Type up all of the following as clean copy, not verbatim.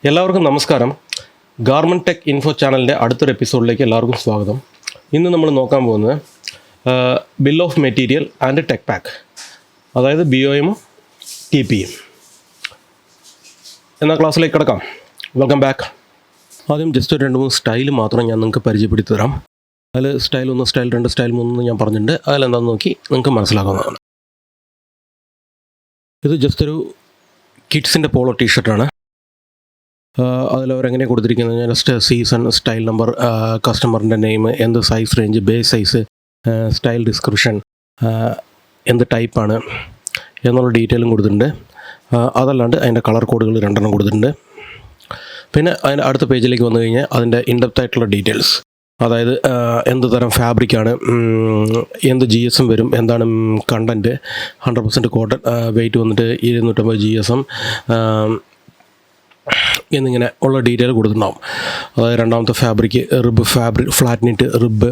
എല്ലാവർക്കും നമസ്കാരം. Garment tech info ചാനലിൻ്റെ അടുത്തൊരു എപ്പിസോഡിലേക്ക് എല്ലാവർക്കും സ്വാഗതം. ഇന്ന് നമ്മൾ നോക്കാൻ പോകുന്നത് bill of material and tech pack, അതായത് BOM TPM എന്ന ക്ലാസ്സിലേക്ക് കിടക്കാം. Welcome back. ആദ്യം ജസ്റ്റ് ഒരു 2-3 സ്റ്റൈൽ മാത്രം ഞാൻ നിങ്ങൾക്ക് പരിചയപ്പെടുത്തി തരാം. അതിൽ സ്റ്റൈൽ 1, സ്റ്റൈൽ 2, സ്റ്റൈൽ 3 ഞാൻ പറഞ്ഞിട്ടുണ്ട്. അതിലെന്താണെന്ന് നോക്കി നിങ്ങൾക്ക് മനസ്സിലാക്കുന്നതാണ്. ഇത് ജസ്റ്റ് ഒരു കിഡ്സിൻ്റെ പോളോ ടീഷർട്ടാണ്. അതിലവരെങ്ങനെ കൊടുത്തിരിക്കുന്നത് ജസ്റ്റ് സീസൺ, സ്റ്റൈൽ നമ്പർ, കസ്റ്റമറിൻ്റെ നെയിം, എന്ത് size range, base size, style description, എന്ത് ടൈപ്പാണ് എന്നുള്ള ഡീറ്റെയിലും കൊടുത്തിട്ടുണ്ട്. അതല്ലാണ്ട് അതിൻ്റെ കളർ കോഡുകൾ 2 കൊടുത്തിട്ടുണ്ട്. പിന്നെ അതിൻ്റെ അടുത്ത പേജിലേക്ക് വന്നു കഴിഞ്ഞാൽ അതിൻ്റെ ഇൻഡെപ്ത് ആയിട്ടുള്ള ഡീറ്റെയിൽസ്, അതായത് എന്ത് തരം ഫാബ്രിക്കാണ്, എന്ത് GSM വരും, എന്താണ് കണ്ടൻറ്റ്, 100% കോട്ടൺ, വെയിറ്റ് വന്നിട്ട് 250 GSM എന്നിങ്ങനെ ഉള്ള ഡീറ്റെയിൽ കൊടുത്തിട്ടുണ്ടാവും. അതായത് രണ്ടാമത്തെ ഫാബ്രിക് ഫ്ലാറ്റ് നിറ്റ് റിബ്,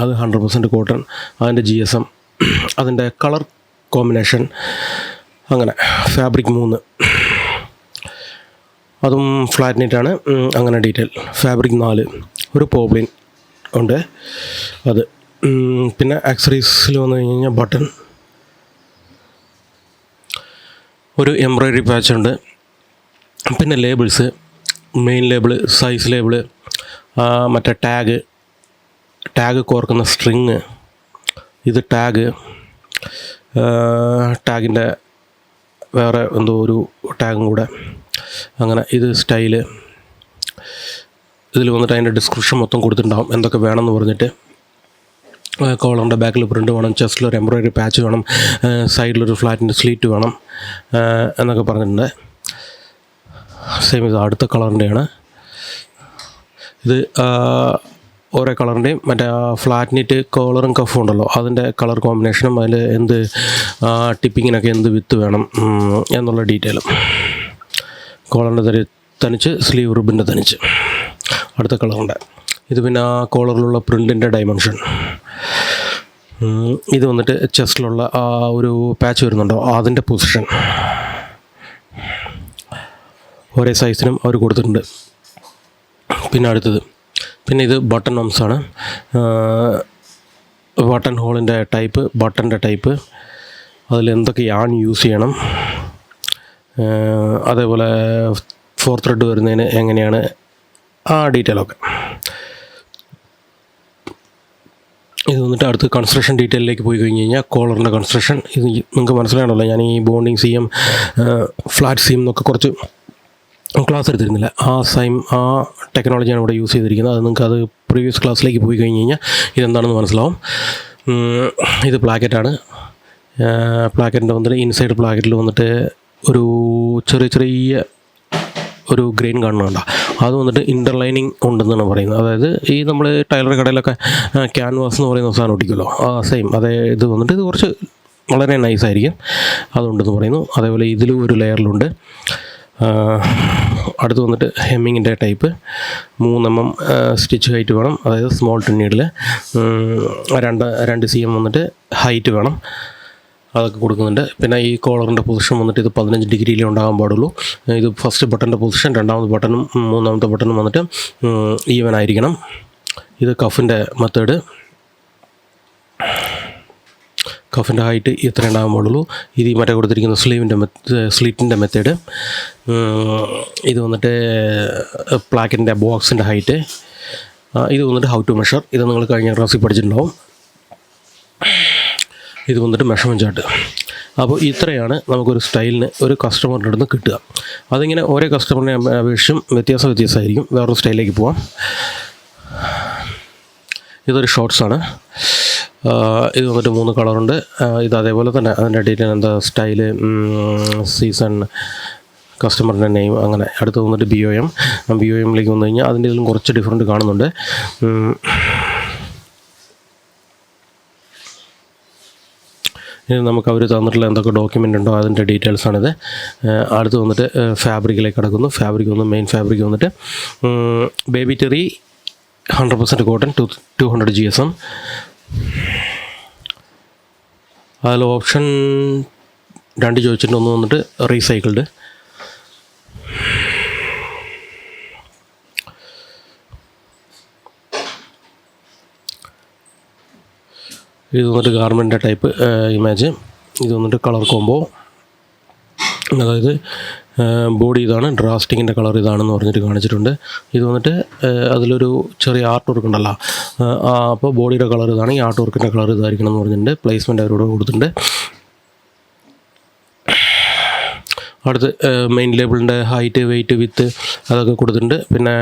അത് 100% കോട്ടൺ, അതിൻ്റെ GSM, അതിൻ്റെ കളർ കോമ്പിനേഷൻ, അങ്ങനെ ഫാബ്രിക് 3 അതും ഫ്ലാറ്റ് നിറ്റാണ്, അങ്ങനെ ഡീറ്റെയിൽ. ഫാബ്രിക് 4 ഒരു പോപ്ലിൻ ഉണ്ട്, അത്. പിന്നെ ആക്സറീസിൽ വന്നു കഴിഞ്ഞാൽ ബട്ടൺ, ഒരു എംബ്രോയ്ഡറി പാച്ച് ഉണ്ട്. പിന്നെ labels, main label, size label, മറ്റേ ടാഗ് കോർക്കുന്ന സ്ട്രിങ്, ഇത് ടാഗിൻ്റെ വേറെ എന്തോ ഒരു ടാഗും കൂടെ, അങ്ങനെ. ഇത് സ്റ്റൈല്. ഇതിൽ വന്നിട്ട് അതിൻ്റെ ഡിസ്ക്രിപ്ഷൻ മൊത്തം കൊടുത്തിട്ടുണ്ടാകും, എന്തൊക്കെ വേണമെന്ന് പറഞ്ഞിട്ട്. കോളറിൻ്റെ ബാക്കിൽ പ്രിൻ്റ് വേണം, ചെസ്റ്റിലൊരു എംബ്രോയ്ഡറി പാച്ച് വേണം, സൈഡിലൊരു ഫ്ലാറ്റിൻ്റെ സ്ലീറ്റ് വേണം എന്നൊക്കെ പറഞ്ഞിട്ടുണ്ട്. സെയിം ഇത് അടുത്ത കളറിൻ്റെയാണ്. ഇത് ഓരോ കളറിൻ്റെയും മറ്റേ ഫ്ലാറ്റ് നിറ്റ് കോളറും കഫും ഉണ്ടല്ലോ, അതിൻ്റെ കളർ കോമ്പിനേഷനും, അതിൽ എന്ത് ടിപ്പിങ്ങിനൊക്കെ എന്ത് വിത്ത് വേണം എന്നുള്ള ഡീറ്റെയിലും. കോളറിൻ്റെ തനിച്ച്, സ്ലീവ് റിബിൻ്റെ തനിച്ച്. അടുത്ത കളറുണ്ട്. ഇത് പിന്നെ ആ കോളറിലുള്ള പ്രിൻറ്റിൻ്റെ ഡയമെൻഷൻ. ഇത് വന്നിട്ട് ചെസ്റ്റിലുള്ള ആ ഒരു പാച്ച് വരുന്നുണ്ടോ അതിൻ്റെ പൊസിഷൻ, ഒരേ സൈസിനും അവർ കൊടുത്തിട്ടുണ്ട്. പിന്നെ അടുത്തത്, പിന്നെ ഇത് ബട്ടൺ ഹോംസാണ്. ബട്ടൺ ഹോളിൻ്റെ ടൈപ്പ്, ബട്ടൻ്റെ ടൈപ്പ്, അതിലെന്തൊക്കെ യാൺ യൂസ് ചെയ്യണം, അതേപോലെ 4 ത്രെഡ് വരുന്നതിന് എങ്ങനെയാണ്, ആ ഡീറ്റെയിലൊക്കെ. ഇത് വന്നിട്ട് അടുത്ത് കൺസ്ട്രക്ഷൻ ഡീറ്റെയിലേക്ക് പോയി കഴിഞ്ഞ് കഴിഞ്ഞാൽ കോളറിൻ്റെ കൺസ്ട്രക്ഷൻ. ഇത് നിങ്ങൾക്ക് മനസ്സിലാണല്ലോ, ഞാൻ ഈ ബോണ്ടിങ് CM, ഫ്ലാറ്റ് CM എന്നൊക്കെ കുറച്ച് ക്ലാസ് എടുത്തിരുന്നില്ല. ആ ടെക്നോളജിയാണ് ഇവിടെ യൂസ് ചെയ്തിരിക്കുന്നത്. അത് നിങ്ങൾക്ക് പ്രീവിയസ് ക്ലാസ്സിലേക്ക് പോയി കഴിഞ്ഞ് കഴിഞ്ഞാൽ ഇതെന്താണെന്ന് മനസ്സിലാവും. ഇത് പ്ലാക്കറ്റാണ്. പ്ലാക്കറ്റിൻ്റെ വന്നിട്ട് ഇൻസൈഡ് പ്ലാക്കറ്റിൽ വന്നിട്ട് ഒരു ചെറിയ ഒരു ഗ്രെയിൻ കാണുന്നുണ്ട്. അത് വന്നിട്ട് ഇൻ്റർലൈനിങ് ഉണ്ടെന്നാണ് പറയുന്നത്. അതായത് ഈ നമ്മൾ ടൈലർ കടയിലൊക്കെ ക്യാൻവാസ് എന്ന് പറയുന്ന സാധനം ഒട്ടിക്കുമല്ലോ, സെയിം അതേ ഇത് വന്നിട്ട് ഇത് കുറച്ച് വളരെ നൈസായിരിക്കും, അതുണ്ടെന്ന് പറയുന്നു. അതേപോലെ ഇതിലും ഒരു ലെയറിലുണ്ട്. അടുത്ത് വന്നിട്ട് ഹെമ്മിങ്ങിൻ്റെ ടൈപ്പ്, 3 mm സ്റ്റിച്ച് ഹൈറ്റ് വേണം, അതായത് സ്മോൾ നീഡിൽ. 2 cm വന്നിട്ട് ഹൈറ്റ് വേണം, അതൊക്കെ കൊടുക്കുന്നുണ്ട്. പിന്നെ ഈ കോളറിൻ്റെ പൊസിഷൻ വന്നിട്ട് ഇത് 15 ഡിഗ്രിയിലേ ഉണ്ടാകാൻ പാടുള്ളൂ. ഇത് ഫസ്റ്റ് ബട്ടൻ്റെ പൊസിഷൻ, 2ാമത്തെ ബട്ടണും 3ാമത്തെ ബട്ടണും വന്നിട്ട് ഈവൻ ആയിരിക്കണം. ഇത് കഫിൻ്റെ മെത്തേഡ്, കഫിൻ്റെ ഹൈറ്റ് ഇത്ര ഉണ്ടാകാൻ പാടുള്ളൂ. ഇത് ഈ മറ്റേ കൊടുത്തിരിക്കുന്ന സ്ലീറ്റിൻ്റെ മെത്തേഡ്. ഇത് വന്നിട്ട് പ്ലാക്കറ്റിൻ്റെ ബോക്സിൻ്റെ ഹൈറ്റ്. ഇത് വന്നിട്ട് ഹൗ ടു മെഷർ, ഇത് നിങ്ങൾ കഴിഞ്ഞ ക്ലാസ്സിൽ പഠിച്ചിട്ടുണ്ടാവും. ഇത് വന്നിട്ട് മെഷർമെൻറ്റ് ചാർട്ട്. അപ്പോൾ ഇത്രയാണ് നമുക്കൊരു സ്റ്റൈലിന് ഒരു കസ്റ്റമറിൻ്റെ അടുത്ത് കിട്ടുക. അതിങ്ങനെ ഓരോ കസ്റ്റമറിനെ അപേക്ഷിച്ചും വ്യത്യാസമായിരിക്കും. വേറൊരു സ്റ്റൈലിലേക്ക് പോവാം. ഇതൊരു ഷോർട്ട്സാണ്. ഇത് വന്നിട്ട് 3 കളറുണ്ട്. ഇത് അതേപോലെ തന്നെ അതിൻ്റെ ഡീറ്റെയിൽ, എന്താ സ്റ്റൈല്, സീസൺ, കസ്റ്റമറിൻ്റെ നെയിം, അങ്ങനെ. അടുത്ത് വന്നിട്ട് BOMലേക്ക് വന്നു കഴിഞ്ഞാൽ അതിൻ്റെ ഇതിലും കുറച്ച് ഡിഫറൻറ്റ് കാണുന്നുണ്ട്. ഇത് നമുക്ക് അവർ തന്നിട്ടുള്ള എന്തൊക്കെ ഡോക്യുമെൻ്റ് ഉണ്ടോ അതിൻ്റെ ഡീറ്റെയിൽസാണിത്. അടുത്ത് വന്നിട്ട് ഫാബ്രിക്കിലേക്ക് കിടക്കുന്നു. ഫാബ്രിക് മെയിൻ ഫാബ്രിക് വന്നിട്ട് ബേബി ടെറി 100% കോട്ടൺ, 200 GSM. അതിൽ ഓപ്ഷൻ 2 ചോദിച്ചിട്ട് ഒന്ന് വന്നിട്ട് റീസൈക്കിൾഡ്. ഇത് വന്നിട്ട് ഗാർമെൻറ്റിൻ്റെ ടൈപ്പ് ഇമേജ്. ഇത് വന്നിട്ട് കളർ കോംബോ, അതായത് ബോഡി ഇതാണ്, ഡ്രാസ്റ്റിങ്ങിൻ്റെ കളർ ഇതാണെന്ന് പറഞ്ഞിട്ട് കാണിച്ചിട്ടുണ്ട്. ഇത് വന്നിട്ട് അതിലൊരു ചെറിയ ആർട്ട് വർക്ക് ഉണ്ടല്ലോ, അപ്പോൾ ബോഡിയുടെ കളർ ഇതാണ്, ഈ ആർട്ട് വർക്കിൻ്റെ കളർ ഇതായിരിക്കണം എന്ന് പറഞ്ഞിട്ടുണ്ട്. പ്ലേസ്മെൻറ്റ് അവരോട് കൊടുത്തിട്ടുണ്ട്. അടുത്ത് മെയിൻ ലേബിളിൻ്റെ ഹൈറ്റ്, വെയിറ്റ്, വിത്ത് അതൊക്കെ കൊടുത്തിട്ടുണ്ട്. പിന്നെ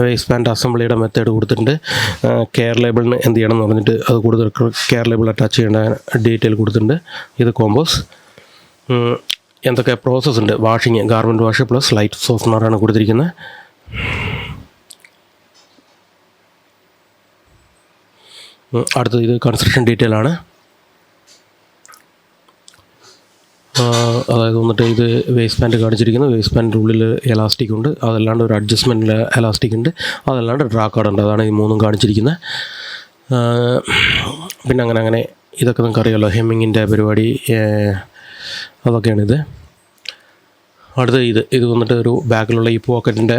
വേസ്റ്റ് ബാൻഡ് അസംബ്ലിയുടെ മെത്തേഡ് കൊടുത്തിട്ടുണ്ട്. കെയർ ലേബിളിന് എന്ത് ചെയ്യണം എന്ന് പറഞ്ഞിട്ട് അത് കൊടുത്ത് കെയർ ലേബിൾ അറ്റാച്ച് ചെയ്യേണ്ട ഡീറ്റെയിൽ കൊടുത്തിട്ടുണ്ട്. ഇത് കോമ്പോസ്. എന്തൊക്കെ പ്രോസസ്സ് ഉണ്ട്, washing, garment wash plus light സോഫ്റ്റ്നറാണ് കൊടുത്തിരിക്കുന്നത്. അടുത്തത് ഇത് കൺസ്ട്രക്ഷൻ ഡീറ്റെയിൽ ആണ്. അതായത് വന്നിട്ട് ഇത് വേസ്റ്റ് ബാൻഡ് കാണിച്ചിരിക്കുന്നത്. വേസ്റ്റ് ബാൻഡിൻ്റെ ഉള്ളിൽ എലാസ്റ്റിക് ഉണ്ട്, അതല്ലാണ്ട് ഒരു അഡ്ജസ്റ്റ്മെൻറ്റിൽ എലാസ്റ്റിക് ഉണ്ട്, അതല്ലാണ്ട് ഡ്രാ കാർഡ് ഉണ്ട്. അതാണ് ഈ മൂന്നും കാണിച്ചിരിക്കുന്നത്. പിന്നെ അങ്ങനെ ഇതൊക്കെ നിങ്ങൾക്ക് അറിയാമല്ലോ, ഹെമ്മിങ്ങിൻ്റെ പരിപാടി, അതൊക്കെയാണിത്. അടുത്ത ഇത് വന്നിട്ട് ഒരു ബാക്കിലുള്ള ഈ പോക്കറ്റിൻ്റെ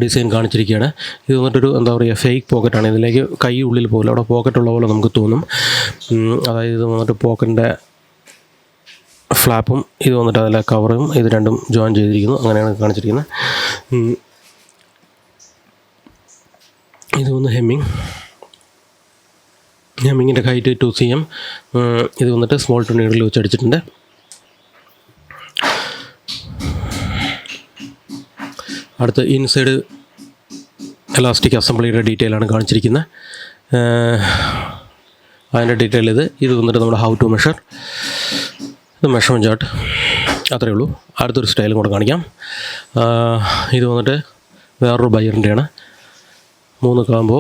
ഡിസൈൻ കാണിച്ചിരിക്കുകയാണ്. ഇത് വന്നിട്ടൊരു എന്താ പറയുക, ഫേക്ക് പോക്കറ്റാണ്. ഇതിലേക്ക് കൈ ഉള്ളിൽ പോകില്ല, അവിടെ പോക്കറ്റുള്ള പോലെ നമുക്ക് തോന്നും. അതായത് ഇത് വന്നിട്ട് പോക്കറ്റിൻ്റെ ഫ്ലാപ്പും ഇത് വന്നിട്ട് അതിലെ കവറും ഇത് രണ്ടും ജോയിൻ ചെയ്തിരിക്കുന്നു, അങ്ങനെയാണ് കാണിച്ചിരിക്കുന്നത്. ഇത് വന്ന് ഹെമ്മിങ്ങിൻ്റെ ഹൈറ്റ് 2 cm. ഇത് വന്നിട്ട് സ്മോൾ ടു നീഡിൽ വെച്ച് അടിച്ചിട്ടുണ്ട്. അടുത്ത് ഇൻസൈഡ് എലാസ്റ്റിക് അസംബ്ലിയുടെ ഡീറ്റെയിലാണ് കാണിച്ചിരിക്കുന്നത്. അതിൻ്റെ ഡീറ്റെയിൽ ഇത് വന്നിട്ട് നമ്മുടെ ഹൗ ടു മെഷർ, ഇത് മെഷർമെൻറ്റ് ചാർട്ട്, അത്രയേ ഉള്ളൂ. അടുത്തൊരു സ്റ്റൈലും കൂടെ കാണിക്കാം. ഇത് വന്നിട്ട് വേറൊരു ബയറിൻ്റെയാണ്. 3 കാമ്പോ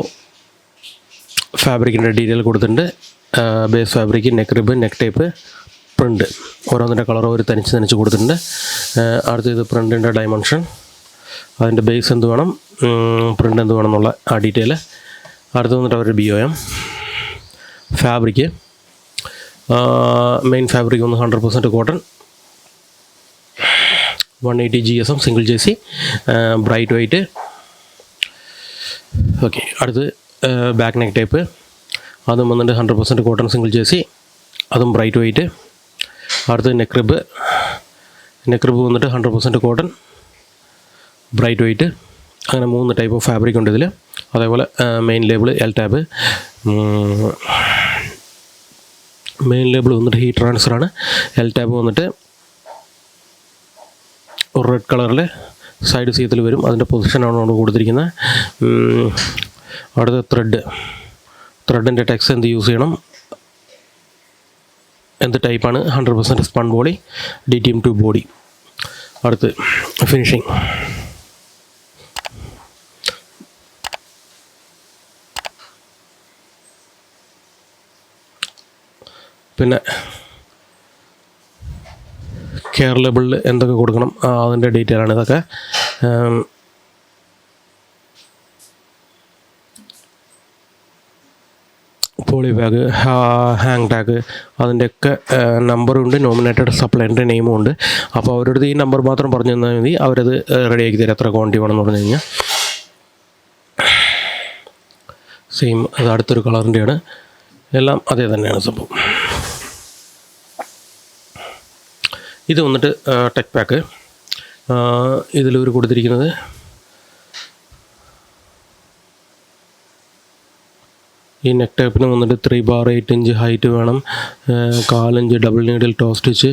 ഫാബ്രിക്കിൻ്റെ ഡീറ്റെയിൽ കൊടുത്തിട്ടുണ്ട്. Base fabric, neck rib, neck type, print, ഓരോന്നിൻ്റെ കളർ അവർ തനിച്ച് കൊടുത്തിട്ടുണ്ട്. അടുത്ത് ഇത് പ്രിൻ്റിൻ്റെ ഡയമെൻഷൻ, അതിൻ്റെ ബേസ് എന്ത് വേണം, പ്രിൻ്റ് എന്ത് വേണം എന്നുള്ള ആ ഡീറ്റെയിൽ. അടുത്ത് വന്നിട്ട് അവർ BOM ഫാബ്രിക്, മെയിൻ ഫാബ്രിക് ഒന്ന് 100% cotton, 180 GSM single JC, bright white. Okay, അടുത്ത് ബാക്ക് നെക്ക് ടൈപ്പ്, അതും വന്നിട്ട് 100% കോട്ടൺ സിംഗിൾ JC, അതും ബ്രൈറ്റ് വൈറ്റ്. അടുത്ത് നെക്ക് റിബ് വന്നിട്ട് 100% കോട്ടൺ, ബ്രൈറ്റ് വൈറ്റ്. അങ്ങനെ 3 ടൈപ്പ് ഓഫ് ഫാബ്രിക് ഉണ്ട് ഇതിൽ. അതേപോലെ main label L tab. Main label വന്നിട്ട് ഹീറ്റ് ട്രാൻസ്ഫറാണ്. L ടാബ് വന്നിട്ട് ഒരു റെഡ് കളറിൽ സൈഡ് സീത്തിൽ വരും, അതിൻ്റെ പൊസിഷനാണ് കൊടുത്തിരിക്കുന്നത്. അടുത്ത ത്രെഡിൻ്റെ ടെക്സ് എന്ത് യൂസ് ചെയ്യണം, എന്ത് ടൈപ്പാണ്, 100% സ്പൺ ബോഡി, DTM 2 ബോഡി. അടുത്ത് ഫിനിഷിങ്. പിന്നെ കെയർ ലേബിളിൽ എന്തൊക്കെ കൊടുക്കണം അതിൻ്റെ ഡീറ്റെയിലാണ് ഇതൊക്കെ. പോളി ബാഗ്, ഹാങ് ടാഗ്, അതിൻ്റെയൊക്കെ നമ്പറുണ്ട്, നോമിനേറ്റഡ് സപ്ലൈൻ്റെ നെയിമും ഉണ്ട്. അപ്പോൾ അവരുടെ ഈ നമ്പർ മാത്രം പറഞ്ഞു തന്നാൽ മതി, അവരത് റെഡിയാക്കി തരും, എത്ര ക്വാണ്ടിറ്റി വേണമെന്ന് പറഞ്ഞു കഴിഞ്ഞാൽ. സെയിം, അത് അടുത്തൊരു കളറിൻ്റെയാണ്, എല്ലാം അതേ തന്നെയാണ് സംഭവം. ഇത് വന്നിട്ട് ടെക് പാക്ക്. ഇതിലവർ കൊടുത്തിരിക്കുന്നത് ഈ നെക്ക് ടൈപ്പിന് വന്നിട്ട് 3 bar 8 inch ഹൈറ്റ് വേണം, 1/4 inch double needle top stitch,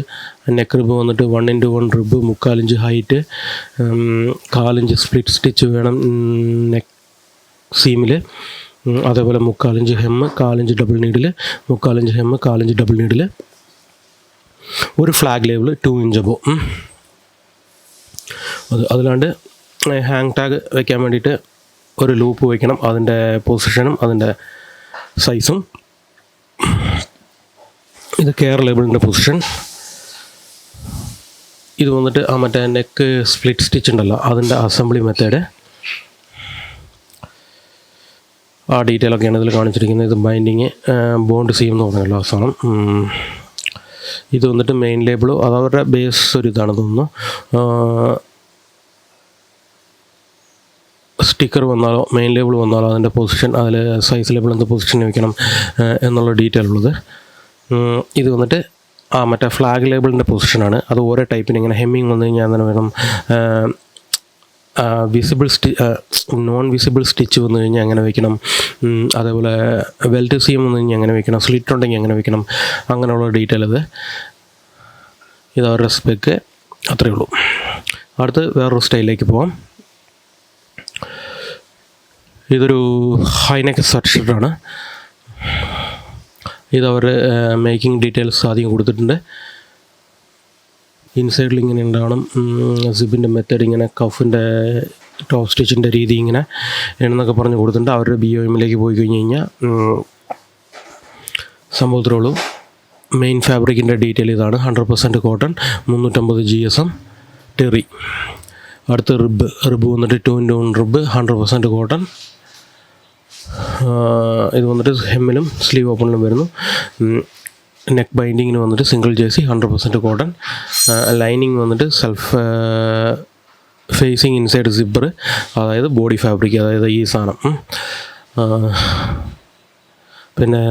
neck rib വന്നിട്ട് 1x1 rib, 3/4 inch height, 1/4 inch split stitch വേണം നെക്ക് സീമിൽ. അതേപോലെ 3/4 inch hem, 1/4 inch double needle, 3/4 inch hem, 1/4 inch double needle. ഒരു flag label 2 inch above. അതിലാണ്ട് hang tag വയ്ക്കാൻ വേണ്ടിയിട്ട് ഒരു loop വയ്ക്കണം, അതിൻ്റെ പൊസിഷനും അതിൻ്റെ സൈസും. ഇത് കെയർ ലേബിളിൻ്റെ പൊസിഷൻ. ഇത് വന്നിട്ട് മറ്റേ നെക്ക് സ്പ്ലിറ്റ് സ്റ്റിച്ച് ഉണ്ടല്ലോ, അതിൻ്റെ അസംബ്ലി മെത്തേഡ്. ആ ഡീറ്റെയിലൊക്കെയാണ് ഇതിൽ കാണിച്ചിരിക്കുന്നത്. ഇത് ബൈൻഡിങ്, ബോണ്ട് സീം എന്ന് പറഞ്ഞല്ലോ ആ സാധനം. ഇത് വന്നിട്ട് മെയിൻ ലേബിളോ അതവരുടെ ബേസ് ഒരു ഇതാണ് തോന്നുന്നു. സ്റ്റിക്കർ വന്നാലോ മെയിൻ ലേബിൾ വന്നാലോ അതിൻ്റെ പൊസിഷൻ, അതിൽ സൈസ് ലേബിൾ എന്ത് പൊസിഷൻ വയ്ക്കണം എന്നുള്ള ഡീറ്റെയിൽ ഉള്ളത്. ഇത് വന്നിട്ട് മറ്റേ ഫ്ലാഗ് ലേബിളിൻ്റെ പൊസിഷനാണ്. അത് ഓരോ ടൈപ്പിന് ഇങ്ങനെ ഹെമ്മിങ് വന്നു കഴിഞ്ഞാൽ അങ്ങനെ വേണം, നോൺ വിസിബിൾ സ്റ്റിച്ച് വന്നു കഴിഞ്ഞാൽ അങ്ങനെ വെക്കണം, അതേപോലെ വെൽറ്റ് സീം വന്നു കഴിഞ്ഞാൽ അങ്ങനെ വെക്കണം, സ്ലിറ്റ് ഉണ്ടെങ്കിൽ അങ്ങനെ വെക്കണം, അങ്ങനെയുള്ള ഡീറ്റെയിൽ ഇത് അവരുടെ സ്പെക്ക് അത്രയേ ഉള്ളൂ. അടുത്ത് വേറൊരു സ്റ്റൈലിലേക്ക് പോകാം. ഇതൊരു ഹൈനെക്ക് ഷർട്ടാണ്. ഇതവർ മേക്കിംഗ് ഡീറ്റെയിൽസ് ആദ്യം കൊടുത്തിട്ടുണ്ട്. ഇൻസൈഡിൽ ഇങ്ങനെ ഉണ്ടാവണം, സിബിൻ്റെ മെത്തേഡ് ഇങ്ങനെ, കഫിൻ്റെ ടോപ്പ് സ്റ്റിച്ചിൻ്റെ രീതി ഇങ്ങനെ എന്നൊക്കെ പറഞ്ഞ് കൊടുത്തിട്ടുണ്ട്. അവരുടെ BOMലേക്ക് പോയി കഴിഞ്ഞ് കഴിഞ്ഞാൽ സംഭവത്തിലുള്ളൂ. മെയിൻ ഫാബ്രിക്കിൻ്റെ ഡീറ്റെയിൽ ഇതാണ്. 100% കോട്ടൺ, 350 GSM ടെറി. അടുത്ത റിബ് വന്നിട്ട് 2-in-1 റിബ്, 100% കോട്ടൺ. ഇത് വന്നിട്ട് ഹെമ്മിലും സ്ലീവ് ഓപ്പണിലും വരുന്നു. നെക്ക് ബൈൻഡിങ്ങിന് വന്നിട്ട് സിംഗിൾ ജേഴ്സി, 100% കോട്ടൺ. ലൈനിങ് വന്നിട്ട് സെൽഫ് ഫേസിങ് ഇൻസൈഡ് സിബ്ബർ, അതായത് ബോഡി ഫാബ്രിക്, അതായത് ഈ സാധനം. പിന്നെ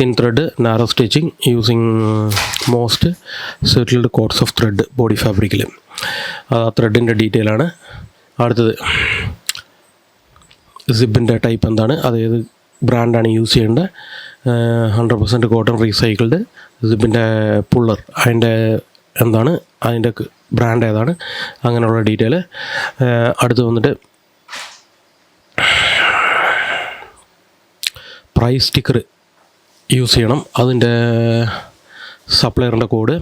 thin thread, narrow stitching using most settled quotes of thread body ഫാബ്രിക്കിൽ. ആ ത്രെഡിൻ്റെ ഡീറ്റെയിലാണ്. അടുത്തത് സിബിൻ്റെ ടൈപ്പ് എന്താണ്, അതേത് ബ്രാൻഡാണ് യൂസ് ചെയ്യേണ്ടത്. 100% കോട്ടൺ റീസൈക്കിൾഡ്. സിബിൻ്റെ പുള്ളർ, അതിൻ്റെ എന്താണ്, അതിൻ്റെ ബ്രാൻഡ് ഏതാണ്, അങ്ങനെയുള്ള ഡീറ്റെയിൽ. അടുത്ത് വന്നിട്ട് പ്രൈസ് സ്റ്റിക്കർ യൂസ് ചെയ്യണം, അതിൻ്റെ സപ്ലയറിൻ്റെ കോഡ്.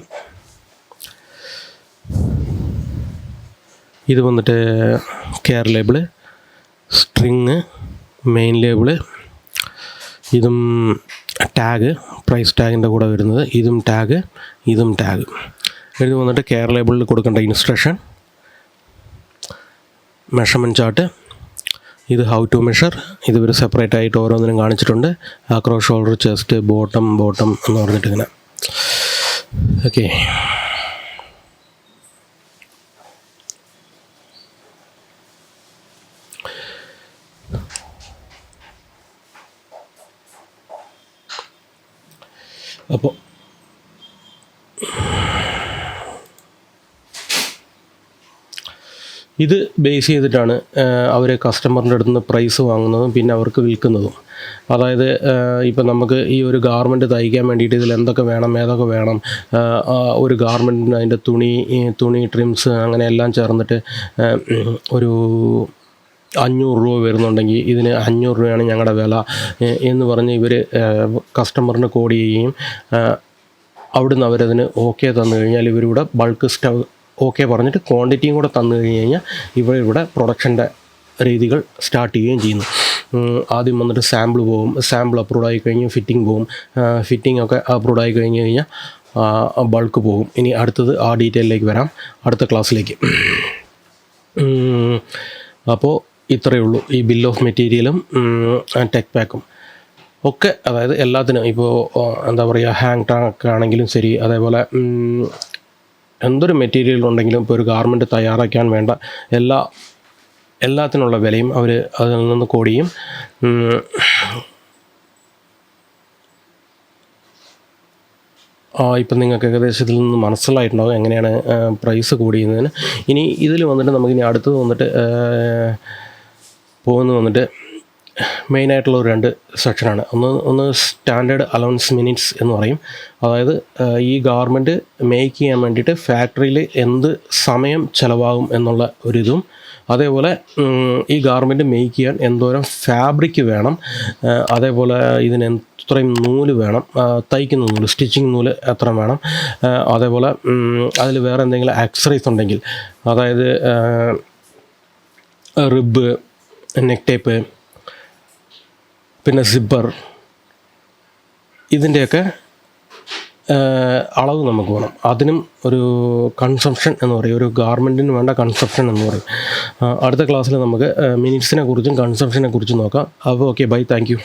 ഇത് വന്നിട്ട് care label, string, main label, ഇതും ടാഗ്, പ്രൈസ് ടാഗിൻ്റെ കൂടെ വരുന്നത്, ഇതും ടാഗ്. ഇത് വന്നിട്ട് കെയർ ലേബിളിൽ കൊടുക്കേണ്ട ഇൻസ്ട്രക്ഷൻ, മെഷർമെൻറ്റ് ചാർട്ട്. ഇത് ഹൗ ടു മെഷർ, ഇത് ഒരു സെപ്പറേറ്റ് ആയിട്ട് ഓരോന്നിനും കാണിച്ചിട്ടുണ്ട്. അക്രോസ് ഷോൾഡർ, ചെസ്റ്റ്, ബോട്ടം എന്ന് പറഞ്ഞിട്ട് ഇങ്ങനെ. ഓക്കെ, അപ്പോൾ ഇത് ബേസ് ചെയ്തിട്ടാണ് അവർ കസ്റ്റമറിൻ്റെ അടുത്ത് നിന്ന് പ്രൈസ് വാങ്ങുന്നതും പിന്നെ അവർക്ക് വിൽക്കുന്നതും. അതായത് ഇപ്പം നമുക്ക് ഈ ഒരു ഗാർമെൻറ്റ് തയ്ക്കാൻ വേണ്ടിയിട്ട് ഇതിൽ എന്തൊക്കെ വേണം, ഏതൊക്കെ വേണം, ഒരു ഗാർമെൻറ്റിന് അതിൻ്റെ തുണി ട്രിംസ് അങ്ങനെ എല്ലാം ചേർന്നിട്ട് ഒരു 500 രൂപ വരുന്നുണ്ടെങ്കിൽ ഇതിന് 500 രൂപയാണ് ഞങ്ങളുടെ വില എന്ന് പറഞ്ഞ് ഇവർ കസ്റ്റമറിന് കോഡ് ചെയ്യുകയും അവിടുന്ന് അവരതിന് ഓക്കെ തന്നു കഴിഞ്ഞാൽ ഇവരിവിടെ ബൾക്ക് ഓക്കെ പറഞ്ഞിട്ട് ക്വാണ്ടിറ്റിയും കൂടെ തന്നു കഴിഞ്ഞ് കഴിഞ്ഞാൽ ഇവിടെ പ്രൊഡക്ഷൻ്റെ രീതികൾ സ്റ്റാർട്ട് ചെയ്യുകയും ചെയ്യുന്നു. ആദ്യം വന്നിട്ട് സാമ്പിൾ പോകും, സാമ്പിൾ അപ്രൂവ് ആയി കഴിഞ്ഞ് ഫിറ്റിംഗ് പോകും, ഫിറ്റിംഗ് ഒക്കെ അപ്രൂവ് ആയി കഴിഞ്ഞ് കഴിഞ്ഞാൽ ബൾക്ക് പോകും. ഇനി അടുത്തത് ആ ഡീറ്റെയിലേക്ക് വരാം അടുത്ത ക്ലാസ്സിലേക്ക്. അപ്പോൾ ഇത്രയേ ഉള്ളൂ. ഈ ബിൽ ഓഫ് മെറ്റീരിയലും ടെക് പാക്കും ഒക്കെ, അതായത് എല്ലാത്തിനും ഇപ്പോൾ എന്താ പറയുക, ഹാങ് ടാങ് ആണെങ്കിലും ശരി, അതേപോലെ എന്തൊരു മെറ്റീരിയൽ ഉണ്ടെങ്കിലും ഇപ്പോൾ ഒരു ഗാർമെൻറ്റ് തയ്യാറാക്കാൻ വേണ്ട എല്ലാത്തിനുള്ള വിലയും അവർ അതിൽ നിന്ന് കോഡ് ചെയ്യും. ഇപ്പം നിങ്ങൾക്ക് ഏകദേശം ഇതിൽ നിന്ന് മനസ്സിലായിട്ടുണ്ടാകും എങ്ങനെയാണ് പ്രൈസ് കോഡ് ചെയ്യുന്നതിന്. ഇനി ഇതിൽ വന്നിട്ട് നമുക്കിനി അടുത്തത് വന്നിട്ട് വന്നിട്ട് മെയിനായിട്ടുള്ള ഒരു 2 സെക്ഷനാണ്. ഒന്ന് സ്റ്റാൻഡേർഡ് അലവൻസ് മിനിറ്റ്സ് എന്ന് പറയും. അതായത് ഈ ഗാർമെൻറ്റ് മേക്ക് ചെയ്യാൻ വേണ്ടിയിട്ട് ഫാക്ടറിയിൽ എന്ത് സമയം ചിലവാകും എന്നുള്ള ഒരിതും, അതേപോലെ ഈ ഗാർമെൻറ്റ് മേക്ക് ചെയ്യാൻ എന്തോരം ഫാബ്രിക് വേണം, അതേപോലെ ഇതിന് എത്രയും നൂല് വേണം, തയ്ക്കുന്ന നൂല്, സ്റ്റിച്ചിങ് നൂല് എത്ര വേണം, അതേപോലെ അതിൽ വേറെ എന്തെങ്കിലും ആക്സറീസ് ഉണ്ടെങ്കിൽ, അതായത് റിബ്, നെക്ക് ടേപ്പ്, പിന്നെ സിബ്ബർ, ഇതിൻ്റെയൊക്കെ അളവ് നമുക്ക് വേണം. അതിനും ഒരു കൺസംഷൻ എന്ന് പറയും, ഒരു ഗാർമെൻറ്റിന് വേണ്ട കൺസംഷൻ എന്ന് പറയും. അടുത്ത ക്ലാസ്സിൽ നമുക്ക് മിനിറ്റ്സിനെ കുറിച്ചും കൺസംഷനെ കുറിച്ചും നോക്കാം. അപ്പോൾ ഓക്കെ, ബൈ, താങ്ക് യു.